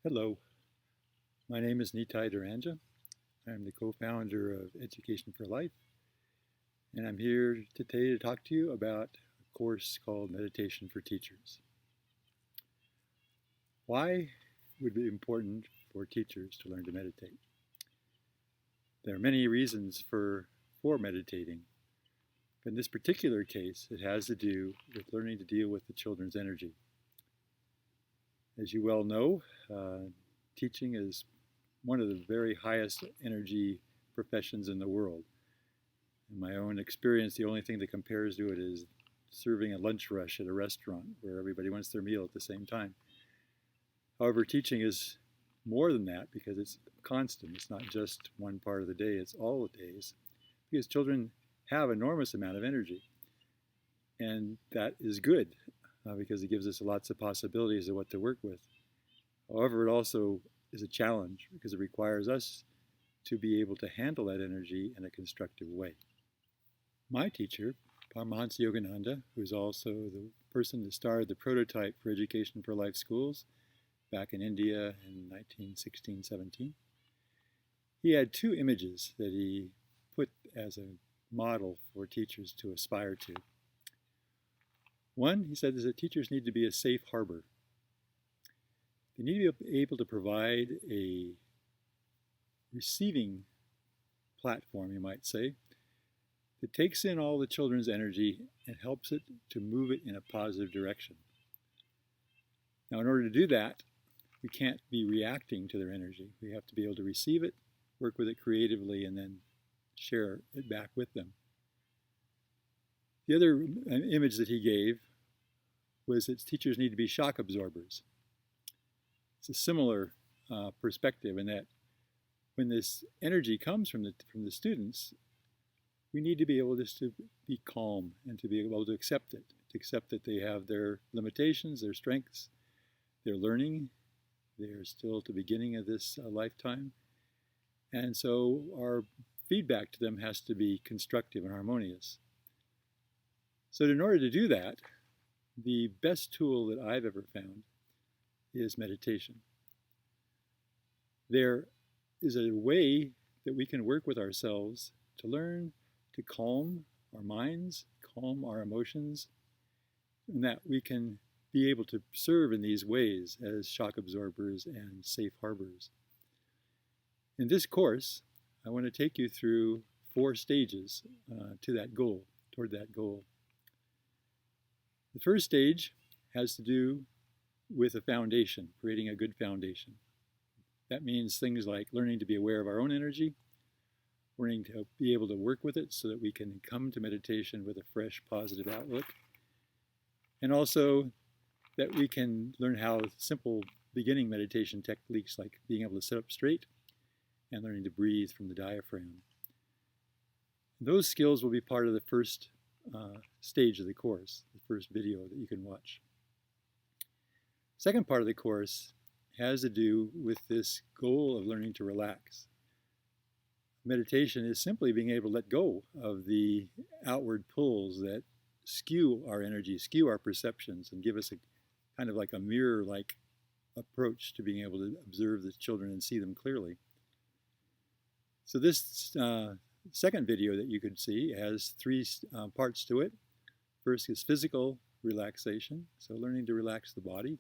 Hello, my name is Nitai Duranja. I'm the co-founder of Education for Life, and I'm here today to talk to you about a course called Meditation for Teachers. Why would it be important for teachers to learn to meditate? There are many reasons for meditating, but in this particular case, it has to do with learning to deal with the children's energy. As you well know, teaching is one of the very highest energy professions in the world. In my own experience, the only thing that compares to it is serving a lunch rush at a restaurant where everybody wants their meal at the same time. However, teaching is more than that because it's constant. It's not just one part of the day, it's all the days. Because children have enormous amount of energy. And that is good because it gives us lots of possibilities of what to work with. However, it also is a challenge because it requires us to be able to handle that energy in a constructive way. My teacher, Paramahansa Yogananda, who's also the person that started the prototype for Education for Life schools back in India in 1916-17, he had two images that he put as a model for teachers to aspire to. One, he said, is that teachers need to be a safe harbor. They need to be able to provide a receiving platform, you might say, that takes in all the children's energy and helps it to move it in a positive direction. Now, in order to do that, we can't be reacting to their energy. We have to be able to receive it, work with it creatively, and then share it back with them. The other image that he gave was that teachers need to be shock absorbers. It's a similar perspective in that when this energy comes from the students, we need to be able just to be calm and to be able to accept it, to accept that they have their limitations, their strengths, they're learning, they're still at the beginning of this lifetime. And so our feedback to them has to be constructive and harmonious. So in order to do that, the best tool that I've ever found is meditation. There is a way that we can work with ourselves to learn to calm our minds, calm our emotions, and that we can be able to serve in these ways as shock absorbers and safe harbors. In this course, I want to take you through 4 stages to that goal, toward that goal. The first stage has to do with a foundation, creating a good foundation. That means things like learning to be aware of our own energy, learning to be able to work with it so that we can come to meditation with a fresh, positive outlook. And also that we can learn how simple beginning meditation techniques like being able to sit up straight and learning to breathe from the diaphragm. Those skills will be part of the first stage of the course, the first video that you can watch. Second part of the course has to do with this goal of learning to relax. Meditation is simply being able to let go of the outward pulls that skew our energy, skew our perceptions, and give us a kind of like a mirror-like approach to being able to observe the children and see them clearly. So this second video that you could see has 3 parts to it. First is physical relaxation, so learning to relax the body.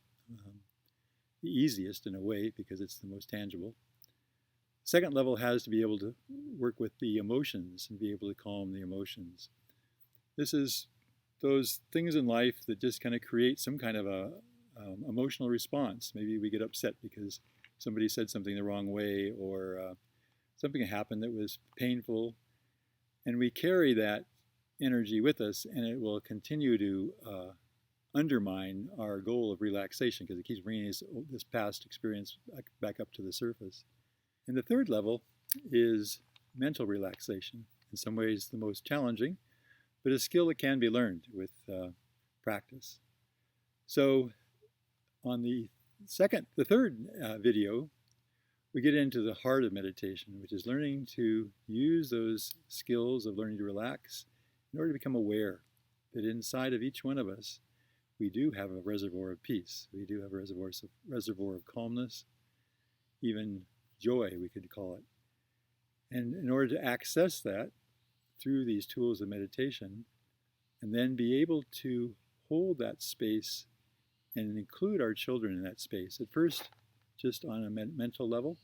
The easiest in a way because it's the most tangible. Second level has to be able to work with the emotions and be able to calm the emotions. This is those things in life that just kind of create some kind of a emotional response. Maybe we get upset because somebody said something the wrong way or something happened that was painful, and we carry that energy with us, and it will continue to undermine our goal of relaxation because it keeps bringing this past experience back up to the surface. And the third level is mental relaxation, in some ways the most challenging, but a skill that can be learned with practice. So on the third video, we get into the heart of meditation, which is learning to use those skills of learning to relax in order to become aware that inside of each one of us, we do have a reservoir of peace. We do have a reservoir of calmness. even joy, we could call it. And in order to access that through these tools of meditation, and then be able to hold that space and include our children in that space, at first just on a mental level,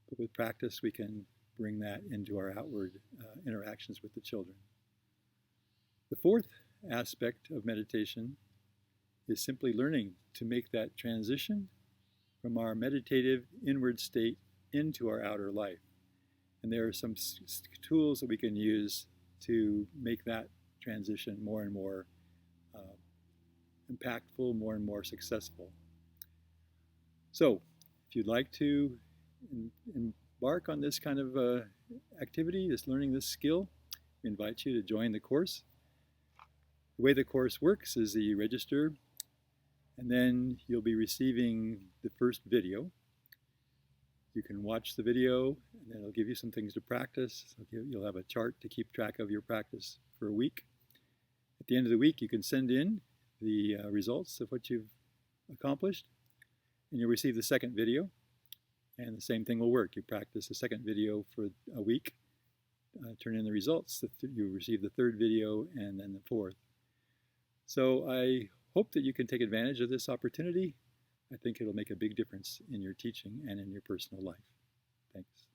but with practice we can bring that into our outward interactions with the children. The fourth aspect of meditation is simply learning to make that transition from our meditative inward state into our outer life. And there are some tools that we can use to make that transition more and more impactful, more and more successful. So, if you'd like to embark on this kind of activity, this learning this skill, we invite you to join the course. The way the course works is that you register, and then you'll be receiving the first video. You can watch the video, and then it'll give you some things to practice. You'll have a chart to keep track of your practice for a week. At the end of the week, you can send in the results of what you've accomplished, and you'll receive the second video. And the same thing will work. You practice the second video for a week, turn in the results. You receive the third video, and then the fourth. So I hope that you can take advantage of this opportunity. I think it'll make a big difference in your teaching and in your personal life. Thanks.